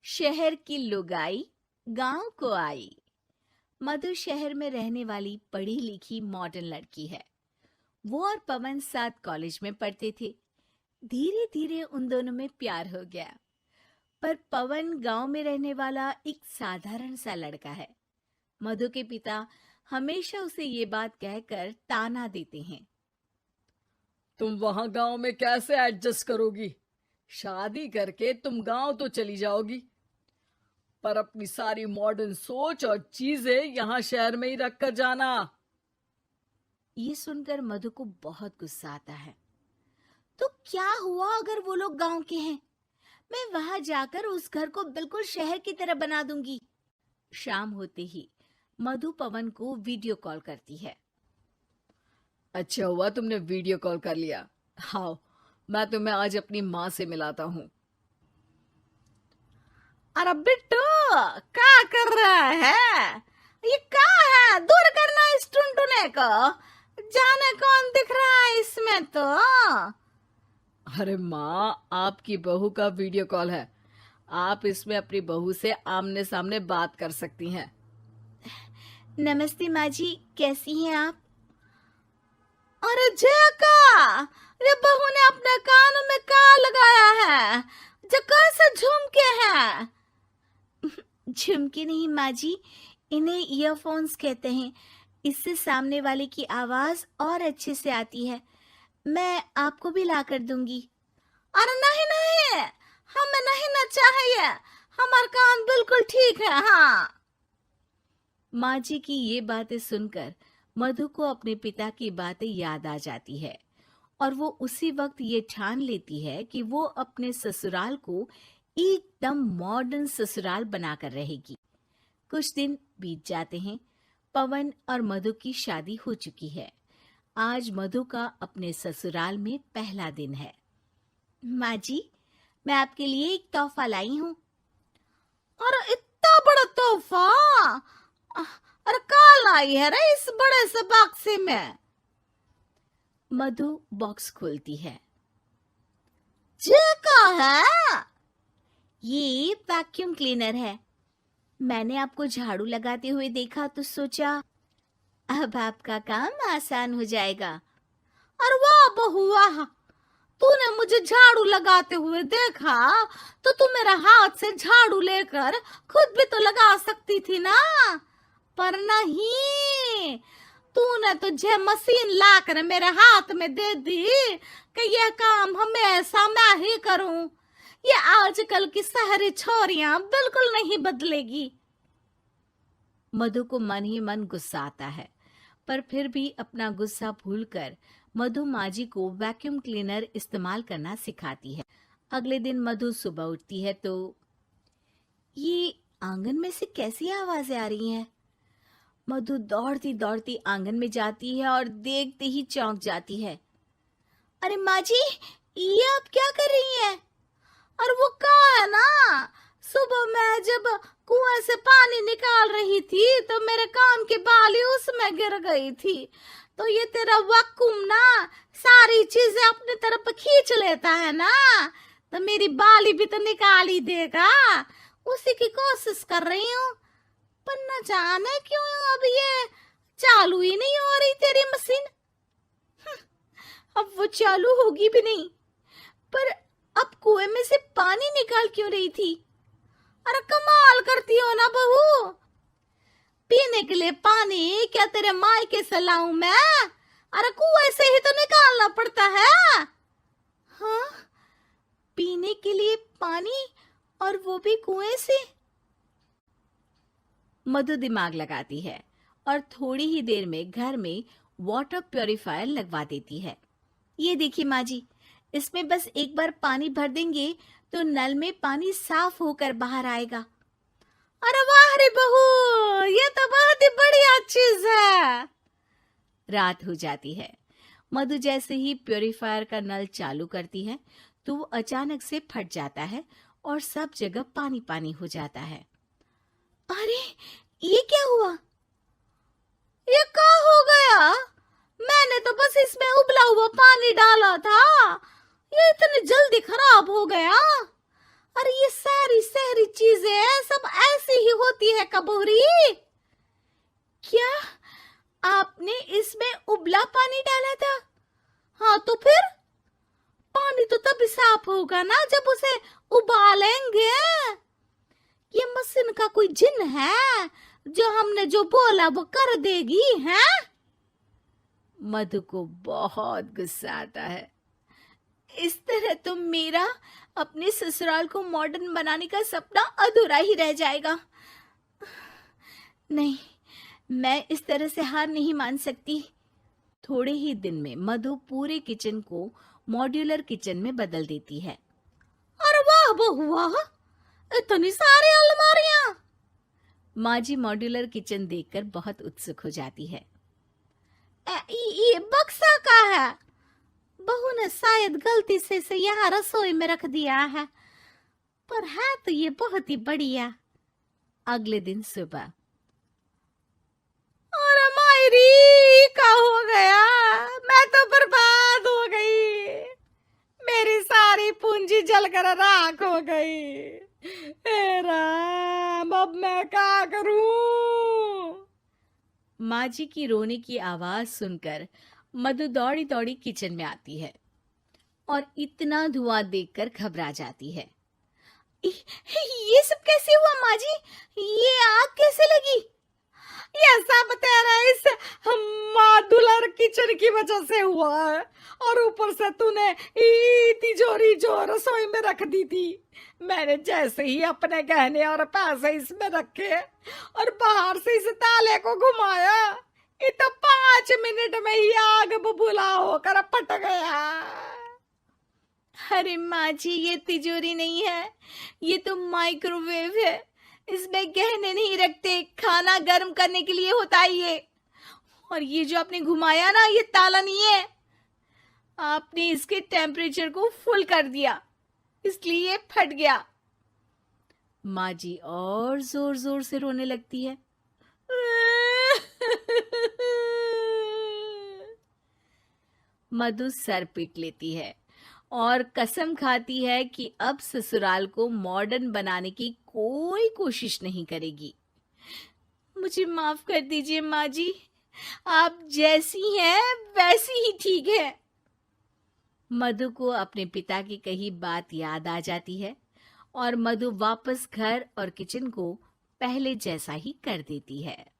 शहर की लुगाई गांव को आई। मधु शहर में रहने वाली पढ़ी लिखी मॉडर्न लड़की है। वो और पवन साथ कॉलेज में पढ़ते थे। धीरे धीरे उन दोनों में प्यार हो गया। पर पवन गांव में रहने वाला एक साधारण सा लड़का है। मधु के पिता हमेशा उसे ये बात कहकर ताना देते हैं। तुम वहां गांव में कैसे एडजस्ट करोगी? शादी करके तुम गांव तो चली जाओगी, पर अपनी सारी मॉडर्न सोच और चीजें यहाँ शहर में ही रख कर जाना। ये सुनकर मधु को बहुत गुस्सा आता है। तो क्या हुआ अगर वो लोग गांव के हैं? मैं वहां जाकर उस घर को बिल्कुल शहर की तरह बना दूंगी। शाम होते ही मधु पवन को वीडियो कॉल करती है। अच्छा हुआ तुमने वीडियो कॉल कर लिया। हाँ, मैं तुम्हें आज अपनी माँ से मिलाता हूँ। अरे बिट्टू, क्या कर रहा है? ये क्या है? दूर करना इस टुनटुने को। जाने कौन दिख रहा है इसमें तो। अरे माँ, आपकी बहू का वीडियो कॉल है। आप इसमें अपनी बहू से आमने सामने बात कर सकती हैं। नमस्ते माँ जी, कैसी हैं आप? अरे जका, ये बहू ने अपने कानों में क्या लगाया है? जका से झुमके हैं। झुमके नहीं माँ जी, इन्हें ईयरफोन्स कहते हैं। इससे सामने वाले की आवाज और अच्छे से आती है। मैं आपको भी ला कर दूंगी। अरे नहीं नहीं, हमें नहीं ना चाहिए। हमारे कान बिल्कुल ठीक है। हाँ। माँ जी की ये बातें सुनकर मधु को अपने पिता की बातें याद आ जाती है और वो उसी वक्त ये ठान लेती है कि वो अपने ससुराल को एकदम मॉडर्न ससुराल बनाकर रहेगी। कुछ दिन बीत जाते हैं। पवन और मधु की शादी हो चुकी है। आज मधु का अपने ससुराल में पहला दिन है। माँ जी, मैं आपके लिए एक तोहफा लाई हूँ। अरे इतना बड़ा तोहफा! अरे क्या लाई है रे इस बड़े से बक्से में? मधु बॉक्स खोलती है। ये क्या है? ये वैक्यूम क्लीनर है। मैंने आपको झाड़ू लगाते हुए देखा तो सोचा अब आपका काम आसान हो जाएगा। अरे वाह बहू वाह, तूने मुझे झाड़ू लगाते हुए देखा तो तू मेरा हाथ से झाड़ू लेकर खुद भी तो लगा सकती थी ना। पर नहीं, तूने तो जे मशीन लाकर मेरे हाथ में दे दी कि यह काम हमेशा मैं ही करूं। ये आजकल की शहरी छोरियां बिल्कुल नहीं बदलेगी। मधु को मन ही मन गुस्सा आता है, पर फिर भी अपना गुस्सा भूलकर मधु माँ जी को वैक्यूम क्लीनर इस्तेमाल करना सिखाती है। अगले दिन मधु सुबह उठती है तो ये आंगन में से कैसी आवाजें आ रही हैं? मधु दौड़ती दौड़ती आंगन में जाती है और देखते ही चौंक जाती है। अरे माँ जी, ये आप क्या कर रही हैं? और वो कहा है ना, सुबह मैं जब कुएं से पानी निकाल रही थी तो मेरे कान की बाली उसमें गिर गई थी। तो ये तेरा वैक्यूम ना सारी चीजें अपनी तरफ खींच लेता है ना, तो मेरी बाली भी तो निकाल ही देगा। उसी की कोशिश कर रही हूँ, पर न जाने क्यों अब ये चालू ही नहीं हो रही तेरी मशीन। अब वो चालू होगी भी नहीं। पर अब कुएं में से पानी निकाल क्यों रही थी? अरे कमाल करती हो ना बहू। पीने के लिए पानी क्या तेरे मायके से लाऊं मैं? अरे कुएं से ही तो निकालना पड़ता है। हाँ, पीने के लिए पानी, और वो भी कुएं से। मधु दिमाग लगाती है और थोड़ी ही देर में घर में वाटर प्यूरिफायर लगवा देती है। ये देखिए माँ जी, इसमें बस एक बार पानी भर देंगे तो नल में पानी साफ होकर बाहर आएगा। अरे वाह रे बहू, ये तो बहुत ही बढ़िया चीज है। रात हो जाती है। मधु जैसे ही प्यूरिफायर का नल चालू करती है तो वो अचानक से फट जाता है और सब जगह पानी पानी हो जाता है। अरे ये क्या हुआ? ये क्या हो गया? मैंने तो बस इसमें उबला हुआ पानी डाला था, ये इतनी जल्दी खराब हो गया। अरे ये सारी शहरी चीजें सब ऐसी ही होती है कबूरी। क्या आपने इसमें उबला पानी डाला था? हाँ तो फिर पानी तो तभी साफ होगा ना जब उसे उबालेंगे। ये मशीन का कोई जिन है जो हमने जो बोला वो कर देगी है? मधु को बहुत गुस्सा आता है। इस तरह तो मेरा अपने ससुराल को मॉडर्न बनाने का सपना अधूरा ही रह जाएगा। नहीं, मैं इस तरह से हार नहीं मान सकती। थोड़े ही दिन में मधु पूरे किचन को मॉड्यूलर किचन में बदल देती है। अरे वाह बहुआ, इतनी सारी अलमारियां। माँ जी मॉड्यूलर किचन देखकर बहुत उत्सुक हो जाती है। ये बक्सा का है। बहू ने शायद गलती से इसे यहाँ रसोई में रख दिया है, पर है तो ये बहुत ही बढ़िया। अगले दिन सुबह। और मायरी का हो गया, मैं तो बर्बाद हो गई। मेरी सारी पूंजी जलकर राख हो गई। हे राम, अब मैं क्या करूं? माँ जी की रोने की आवाज सुनकर मधु दौड़ी दौड़ी किचन में आती है और इतना धुआं देखकर घबरा जाती है। ये सब कैसे हुआ माँ जी? ये आग कैसे लगी? ये सब तेरा इस मॉड्यूलर किचन की वजह से हुआ है, और ऊपर से तूने तिजोरी जो रसोई में रख दी थी, मैंने जैसे ही अपने गहने और पैसे इसमें रखे और बाहर से इस ताले को घुमाया, ये तो 5 मिनट में ही आग बबूला होकर पट गया। अरे माँ जी, ये तिजोरी नहीं है, ये तो माइक्रोवेव है। इसमें गहने नहीं रखते, खाना गर्म करने के लिए होता है ये। और ये जो आपने घुमाया ना, ये ताला नहीं है, आपने इसके टेम्परेचर को फुल कर दिया, इसलिए ये फट गया। माँ जी और जोर जोर से रोने लगती है। मधु सर पीट लेती है और कसम खाती है कि अब ससुराल को मॉडर्न बनाने की कोई कोशिश नहीं करेगी। मुझे माफ कर दीजिए माँ जी, आप जैसी हैं वैसी ही ठीक है। मधु को अपने पिता की कही बात याद आ जाती है और मधु वापस घर और किचन को पहले जैसा ही कर देती है।